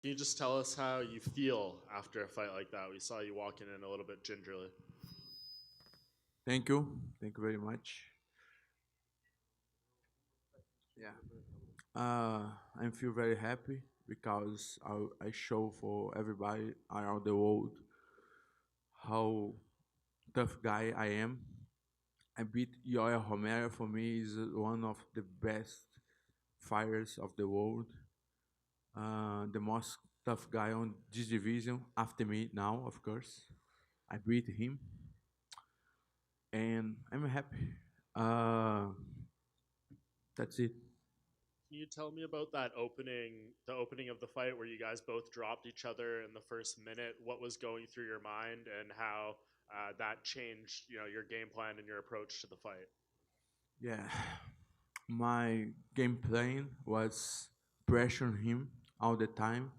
Can you just tell us how you feel after a fight like that? We saw you walking in a little bit gingerly. Thank you. Thank you very much. Yeah. I feel very happy because I show for everybody around the world how tough guy I am. I beat Yoel Romero. For me, is one of the best fighters of the world. The most tough guy on this division after me now, of course. I beat him, and I'm happy. Uh, that's it. Can you tell me about the opening of the fight where you guys both dropped each other in the first minute? What was going through your mind, and how that changed, your game plan and your approach to the fight? Yeah, my game plan was pressure him all the time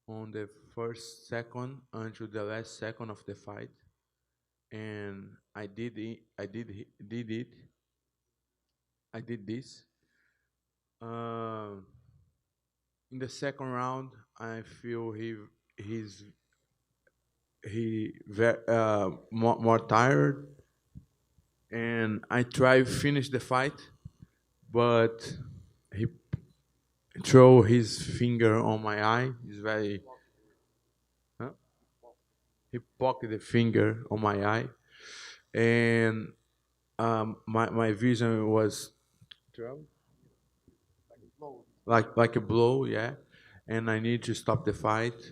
on the first second until the last second of the fight, and I did it. Did it. I did this. Uh, in the second round, I feel he's more tired, and I try to finish the fight, but he throw his finger on my eye. He's very huh? He poked the finger on my eye, and my vision was like a blow, yeah. And I need to stop the fight,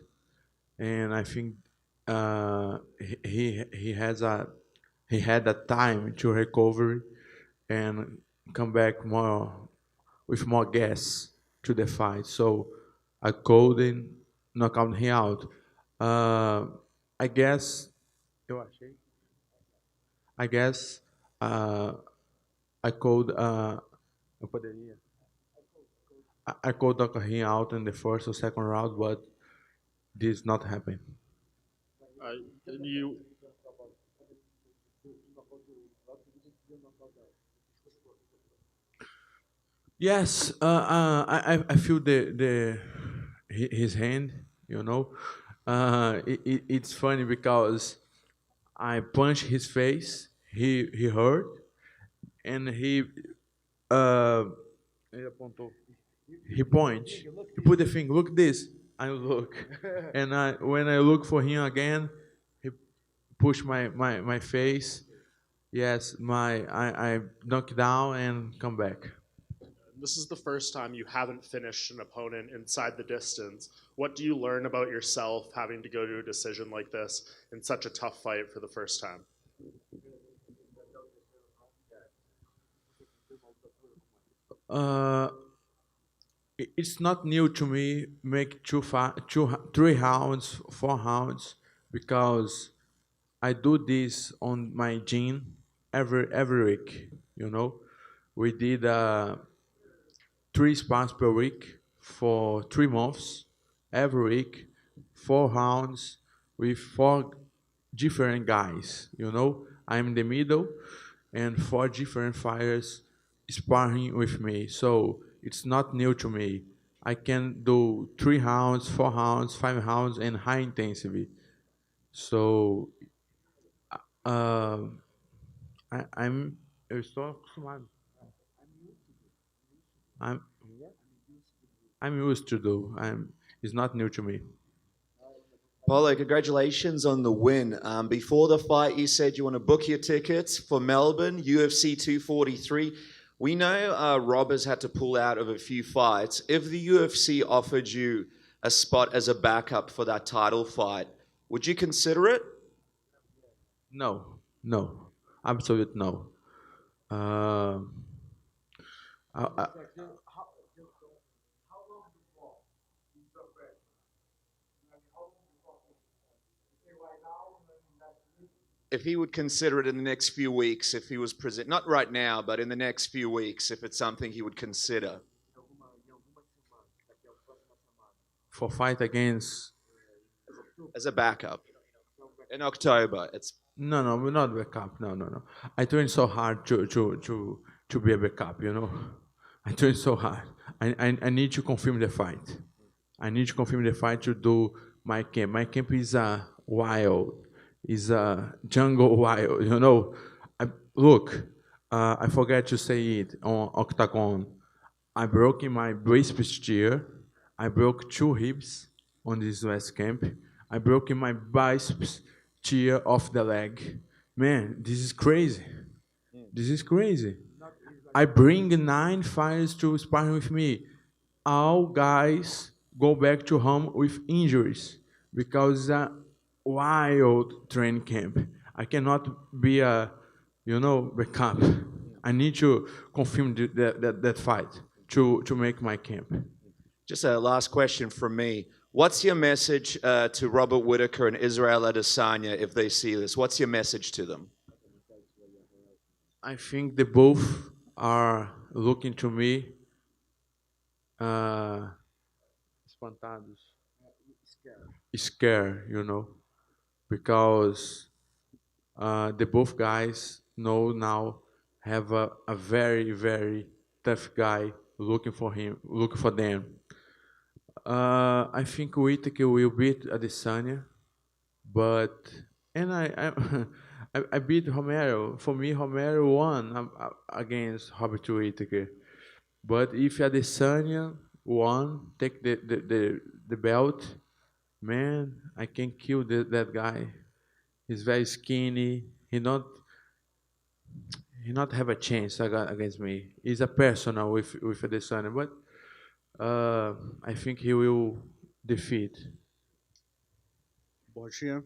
and I think he has a he had a time to recover and come back more with more gas to the fight. So I couldn't knock out him out. Uh, I guess eu achei. I guess uh, I could eu poderia I could knock him out in the first or second round, but this not happen. And you Yes, I feel his hand. You know, it's funny because I punch his face. He hurt, and uh ele apontou. He point. He put the finger. Look this. I look, and when I look for him again, he push my face. Yes, I knock down and come back. This is the first time you haven't finished an opponent inside the distance. What do you learn about yourself having to go to a decision like this in such a tough fight for the first time? Uh, it's not new to me. Make three rounds, 4 rounds, because I do this on my gym every week. You know, we did 3 spars per week for 3 months, every week, 4 rounds with four different guys. You know, I'm in the middle, and four different fighters sparring with me. So it's not new to me. I can do 3 rounds, 4 rounds, 5 rounds, and high intensity. So um, eu estou acostumado. I'm I'm used to do. It's not new to me. Paulo, congratulations on the win. Before the fight, you said you want to book your tickets for Melbourne, UFC 243. We know Rob has had to pull out of a few fights. If the UFC offered you a spot as a backup for that title fight, would you consider it? No, no, absolute no. Uh, I, I, If he would consider it in the next few weeks, if he was present, not right now, but in the next few weeks, if it's something he would consider. for fight against As a backup in October. It's no, no, we're not backup. No, no, no. I train so hard to be a backup. You know, I train so hard. I need to confirm the fight. I need to confirm the fight to do my camp. My camp is a wild, is a jungle wild. You know, look, I forgot to say it on octagon. I broke in my biceps tier. I broke 2 ribs on this last camp. I broke in my biceps tier of the leg. Man, this is crazy. This is crazy. I bring 9 fighters to sparring with me. All guys go back to home with injuries because it's a wild training camp. I cannot be a, backup. I need to confirm that fight to make my camp. Just a last question from me. What's your message to Robert Whittaker and Israel Adesanya if they see this? What's your message to them? I think they both are looking to me espantados, scared, because the both guys know now have a very, very tough guy looking for them. I think Whittaker will beat Adesanya, but and I beat Romero. For me, Romero won against Robert Whittaker. But if Adesanya won, take the belt, man, I can kill that guy. He's very skinny. He not have a chance against me. He's a personal with Adesanya, but I think he will defeat. Borginha.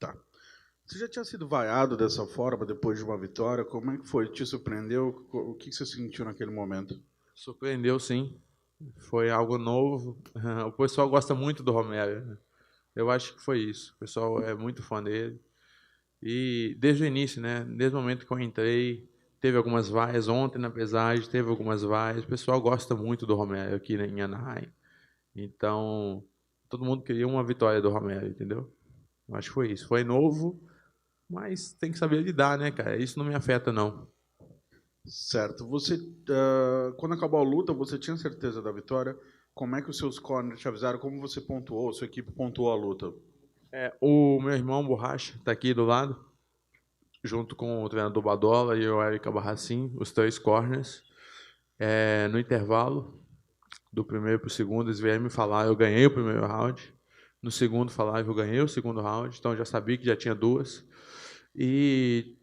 Tá. Você já tinha sido vaiado dessa forma depois de uma vitória? Como é que foi? Te surpreendeu? O que você sentiu naquele momento? Surpreendeu, sim. Foi algo novo. O pessoal gosta muito do Romero. Eu acho que foi isso. O pessoal é muito fã dele. E desde o início, né? Desde o momento que eu entrei, teve algumas vaias. Ontem, na pesagem, teve algumas vaias. O pessoal gosta muito do Romero aqui em Anaheim. Então, todo mundo queria uma vitória do Romero, entendeu? Eu acho que foi isso. Foi novo, mas tem que saber lidar, né, cara? Isso não me afeta, não. Certo. Você, quando acabou a luta, você tinha certeza da vitória? Como é que os seus corners te avisaram? Como você pontuou? Sua equipe pontuou a luta? O meu irmão Borracha está aqui do lado, junto com o treinador Badola e o Erika Barracin, os 3 corners. No intervalo do primeiro para o segundo, eles vieram me falar, eu ganhei o primeiro round. No segundo falaram que eu ganhei o segundo round, então eu já sabia que já tinha 2. E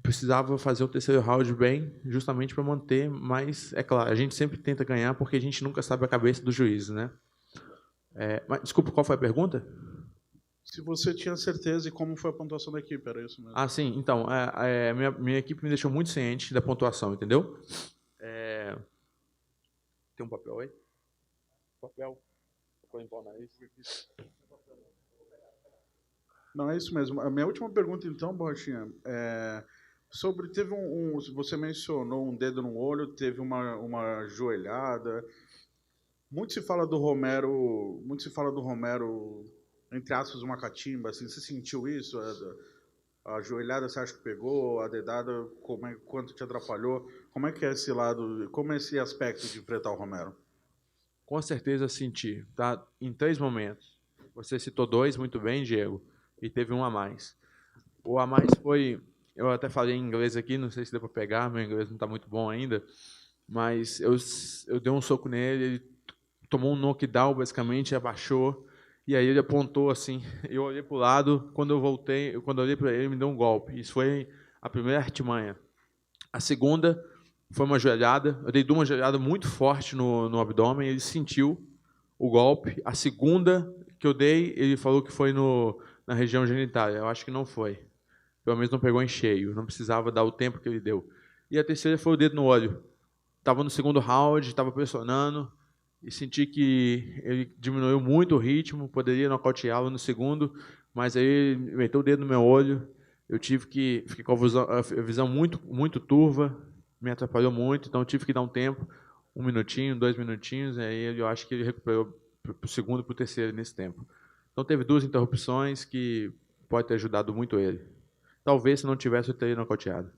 precisava fazer o terceiro round bem, justamente para manter, mas é claro, a gente sempre tenta ganhar porque a gente nunca sabe a cabeça do juiz, né? Mas, desculpa, qual foi a pergunta? Se você tinha certeza e como foi a pontuação da equipe, era isso mesmo? Ah, sim. Então, minha equipe me deixou muito ciente da pontuação, entendeu? Tem um papel aí? Papel. Não, é isso mesmo. A minha última pergunta, então, Borrachinha, sobre teve você mencionou um dedo no olho, teve uma joelhada. Muito se fala do Romero, entre aspas, uma catimba. Assim, você sentiu isso? A joelhada você acha que pegou? A dedada, quanto te atrapalhou? Como é que é esse lado? Como é esse aspecto de enfrentar o Romero? Com certeza senti, tá? Em 3 momentos. Você citou 2 muito bem, Diego, e teve um a mais. O a mais foi, eu até falei em inglês aqui, não sei se deu para pegar, meu inglês não está muito bom ainda, mas eu dei um soco nele, ele tomou um knockdown, basicamente, abaixou, e aí ele apontou assim, eu olhei para o lado, quando eu olhei para ele me deu um golpe. Isso foi a primeira artimanha. A segunda foi uma joelhada, eu dei 2 joelhadas muito forte no abdômen, ele sentiu o golpe. A segunda que eu dei, ele falou que foi na região genitália, eu acho que não foi. Pelo menos não pegou em cheio, não precisava dar o tempo que ele deu. E a terceira foi o dedo no olho. Estava no segundo round, estava pressionando, e senti que ele diminuiu muito o ritmo, poderia nocauteá-lo no segundo, mas aí ele meteu o dedo no meu olho, eu fiquei com a visão muito, muito turva, me atrapalhou muito, então eu tive que dar um tempo, 1 minutinho, 2 minutinhos, e aí eu acho que ele recuperou para o segundo e para o terceiro nesse tempo. Então teve 2 interrupções que pode ter ajudado muito ele. Talvez se não tivesse eu teria nocauteado.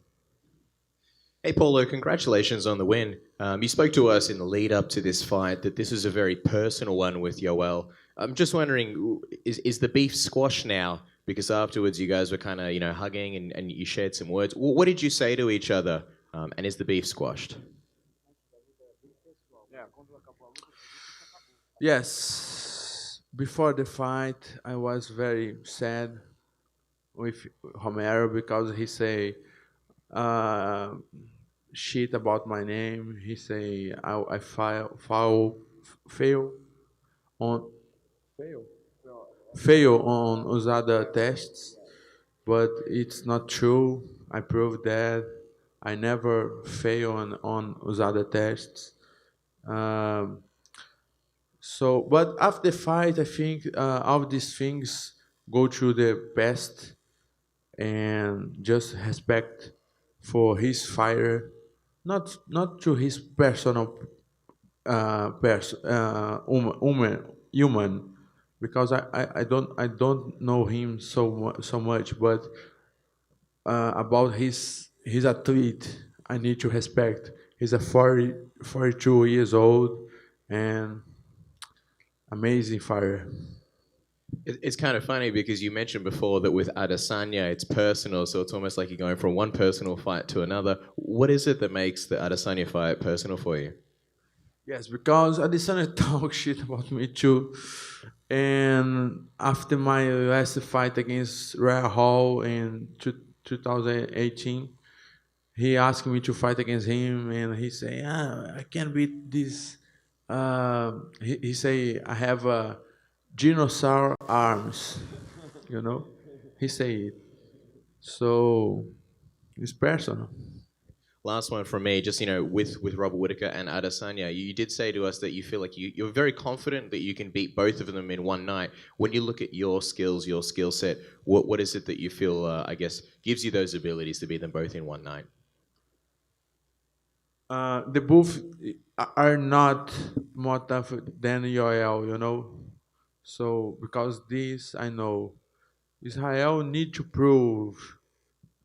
Hey, Paulo, congratulations on the win. You spoke to us in the lead up to this fight that this was a very personal one with Yoel. I'm just wondering, is the beef squashed now? Because afterwards, you guys were kind of, hugging and you shared some words. What did you say to each other? And is the beef squashed? Yes. Before the fight, I was very sad with Romero because he say uh, shit about my name. He say I fail on fail on usada tests, but it's not true. I proved that I never fail on usada tests. Um, so, but after the fight, I think all these things go through the past and just respect for his fighter, not to his personal human, because I don't know him so much, but about his athlete, I need to respect. He's a 42 years old and amazing fighter. It's kind of funny because you mentioned before that with Adesanya, it's personal, so it's almost like you're going from one personal fight to another. What is it that makes the Adesanya fight personal for you? Yes, because Adesanya talk shit about me too. And after my last fight against Rare Hall in 2018, he asked me to fight against him, and he say, I can't beat this. He say, I have dinosaur arms, you know? He say it. So it's personal. Last one from me, just with Robert Whittaker and Adesanya, you did say to us that you feel like you're very confident that you can beat both of them in one night. When you look at your skills, your skill set, what is it that you feel, I guess, gives you those abilities to beat them both in one night? The both are not more tough than Yoel, So because this I know, Israel need to prove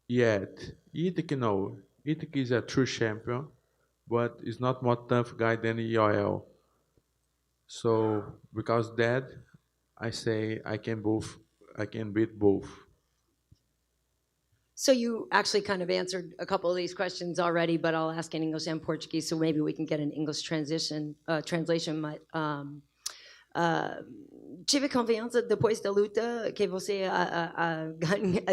yet. Itik no, Itik is a true champion, but is not more tough guy than Yoel. So because that, I say I can beat both. So you actually kind of answered a couple of these questions already, but I'll ask in English and Portuguese, so maybe we can get an English translation. But tive confiança depois da luta que você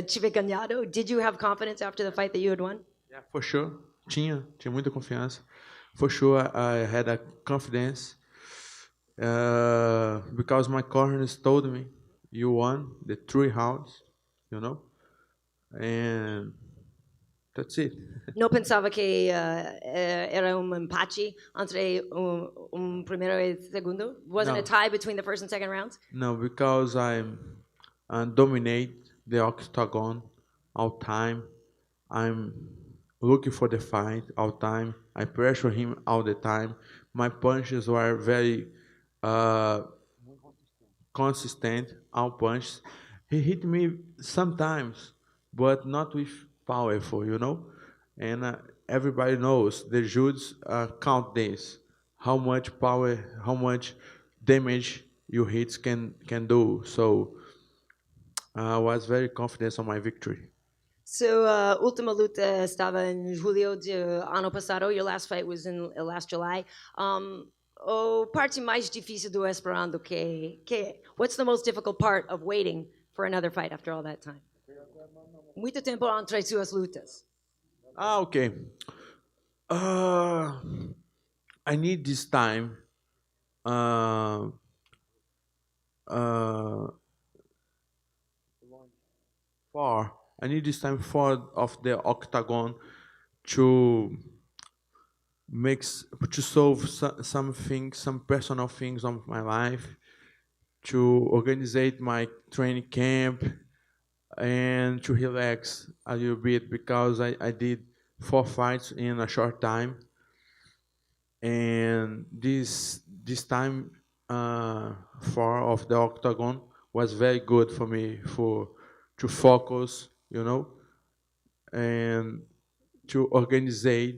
tive ganhado. Did you have confidence after the fight that you had won? Yeah, for sure. Tinha muita confiança. For sure, I had a confidence because my corners told me you won the 3 rounds, and that's it. Não pensava que era empate entre primeiro e segundo? Wasn't No. a tie between the first and second rounds? No, because I dominate the octagon all time. I'm looking for the fight all time. I pressure him all the time. My punches were very uh, consistent. All punches. He hit me sometimes, but not with powerful, And everybody knows the judges count this. How much power, how much damage your hits can do. So I was very confident on my victory. So, última luta estava em julho de ano passado. Your last fight was in last July. O parte mais difícil do esperando what's the most difficult part of waiting for another fight after all that time? Muito tempo entre suas lutas. Okay. I need this time. For I need this time for of the octagon to to solve some things, some personal things of my life, to organize my training camp, and to relax a little bit because I did 4 fights in a short time, and this time for of the octagon was very good for me to focus, and to organize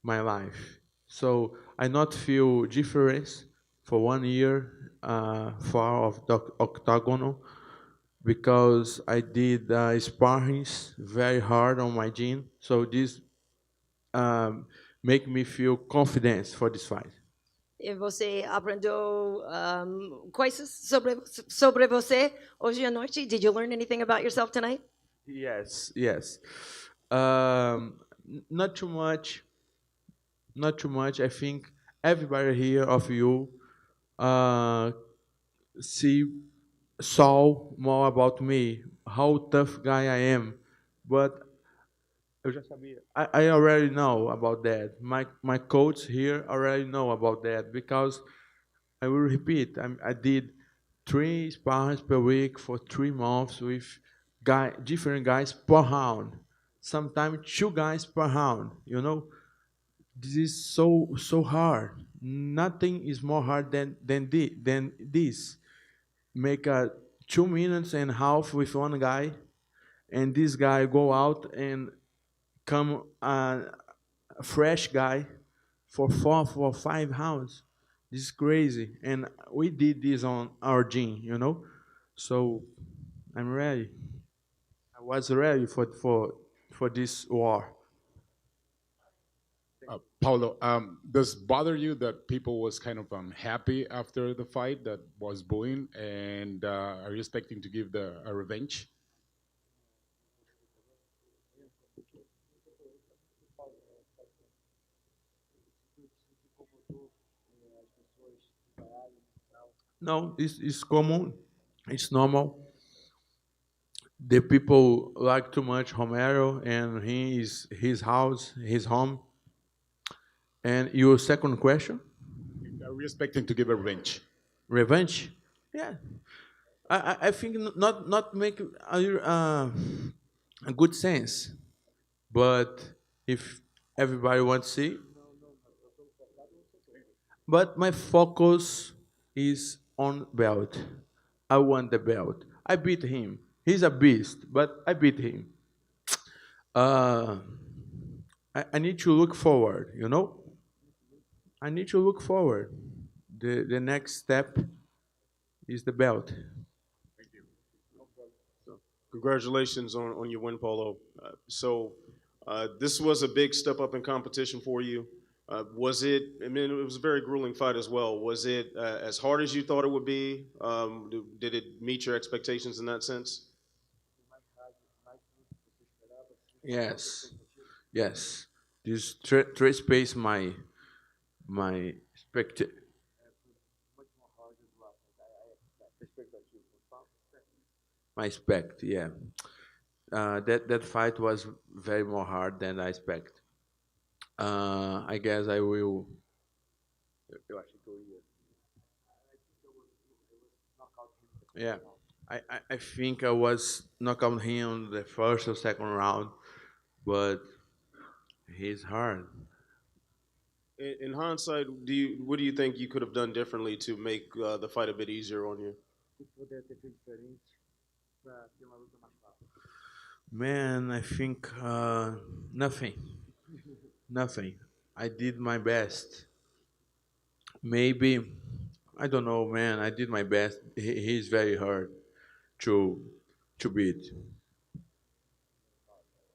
my life. So I not feel difference for 1 year far of the octagonal because I did sparrings very hard on my gym. So this um, make me feel confidence for this fight. E você aprendeu coisas sobre você hoje à noite? Did you learn anything about yourself tonight? Yes, yes. Not too much, not too much. I think everybody here of you uh, see saw more about me, how tough guy I am, but eu já sabia. I already know about that. My coach here already know about that because I will repeat. I did 3 sparrings per week for 3 months with different guys per round. Sometimes 2 guys per round. You know, this is so hard. Nothing is more hard than this. Make a 2 minutes and a half with one guy, and this guy go out and come a fresh guy for 4 or 5 rounds. This is crazy, and we did this on our gym, you know. So I'm ready. I was ready for this war. Paulo, does bother you that people was kind of happy after the fight that was booing, and are you expecting to give a revenge? No, it's common. It's normal. The people like too much Romero, and he is his house, his home. And your second question, Are we expecting to give a revenge? revenge? Yeah, I think not make a good sense, but if everybody wants to see, but my focus is on belt. I want the belt. I beat him. He's a beast, but I beat him. Uh, I need to look forward. You know, I need to look forward. The next step is the belt. Congratulations on your win, Polo. This was a big step up in competition for you. Was it? I mean, it was a very grueling fight as well. Was it as hard as you thought it would be? Did it meet your expectations in that sense? Yes, yes. This trade space my expect my expect. Yeah, that fight was very more hard than I expect. I guess I will. Yeah, I think I was knockout him on the first or second round, but he's hard. In hindsight, what do you think you could have done differently to make the fight a bit easier on you? Man, I think nothing, nothing. I did my best. Maybe I don't know, man. I did my best. He's very hard to beat.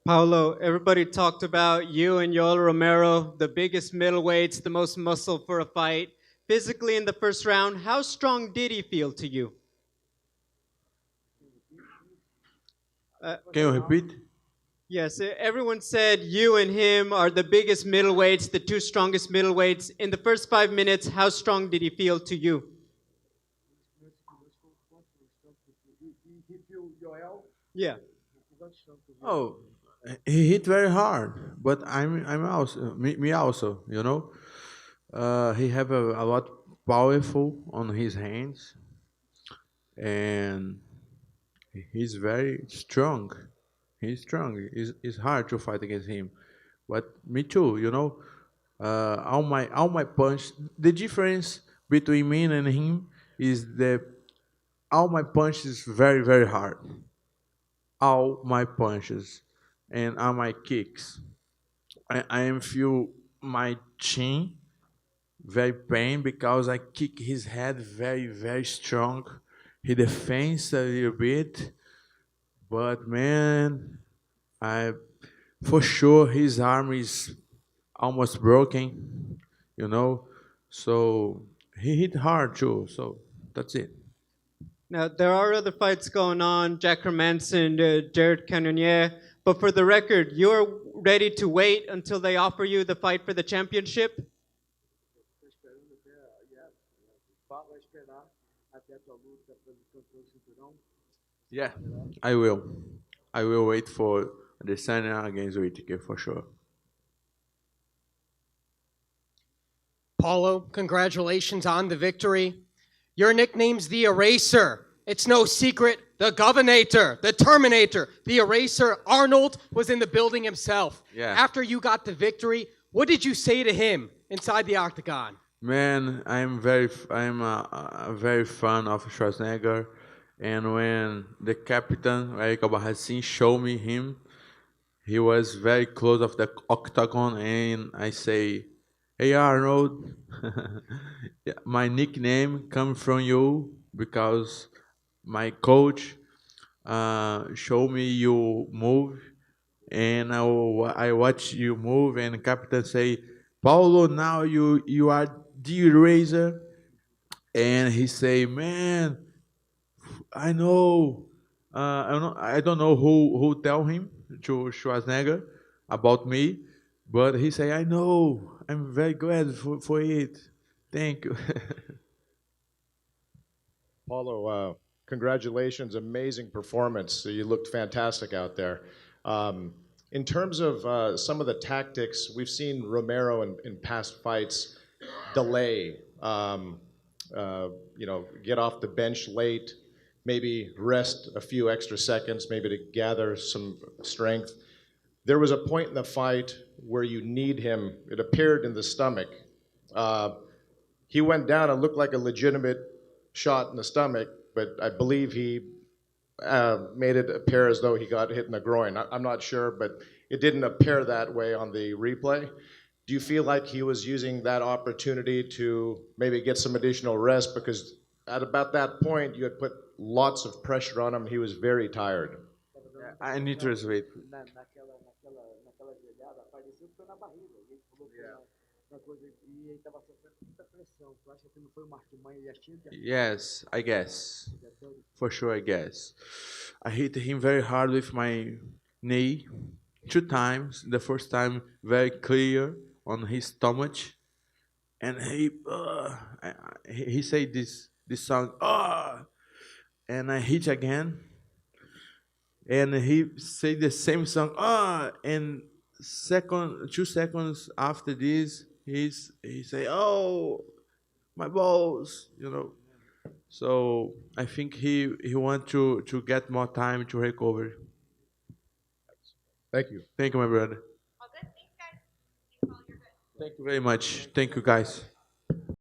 Paulo, everybody talked about you and Yoel Romero, the biggest middleweights, the most muscle for a fight. Physically in the first round, how strong did he feel to you? Can you repeat? Yes, everyone said you and him are the biggest middleweights, the two strongest middleweights. In the first 5 minutes, how strong did he feel to you? Yeah. Oh, he hit very hard, but I'm also me also. You know, he have a lot powerful on his hands, and he's very strong. He's strong. It's hard to fight against him, but me too. You know, all my punch. The difference between me and him is that all my punches very hard. All my punches and all my kicks. I am feel my chin very pain because I kick his head very strong. He defends a little bit, but man, I for sure his arm is almost broken, you know. So he hit hard too. So that's it. Now, there are other fights going on, Jack Hermanson, Jared Cannonier, but for the record, you're ready to wait until they offer you the fight for the championship? Yeah, I will. I will wait for Adesanya against Whittaker for sure. Paulo, congratulations on the victory. Your nickname's the Eraser. It's no secret. The Governator, the Terminator, the Eraser. Arnold was in the building himself. Yeah. After you got the victory, what did you say to him inside the octagon? Man, I'm a very fan of Schwarzenegger, and when the captain Eric Albarracin showed me him, he was very close of the octagon, and I say, "Hey Arnold, yeah, my nickname comes from you because my coach showed me you move, and I watch you move, and captain say, Paulo, now you are the Razor, and he say, man, I know, I don't know who tell him to Schwarzenegger about me, but he say, I know, I'm very glad for it. Thank you. Paulo, congratulations, amazing performance. You looked fantastic out there. In terms of some of the tactics, we've seen Romero in past fights delay, get off the bench late, maybe rest a few extra seconds, maybe to gather some strength. There was a point in the fight where you need him. It appeared in the stomach. He went down and looked like a legitimate shot in the stomach, but I believe he made it appear as though he got hit in the groin. I'm not sure, but it didn't appear that way on the replay. Do you feel like he was using that opportunity to maybe get some additional rest? Because at about that point, you had put lots of pressure on him. He was very tired. I need to wait. Yes, I guess. For sure, I guess. I hit him very hard with my knee 2 times. The first time, very clear on his stomach, and he said this song, and I hit again, and he said the same song, and 2 seconds after this, he say, oh, my balls, you know. So I think he want to get more time to recover. Thank you. Thank you, my brother. Thank you very much. Thank you, guys.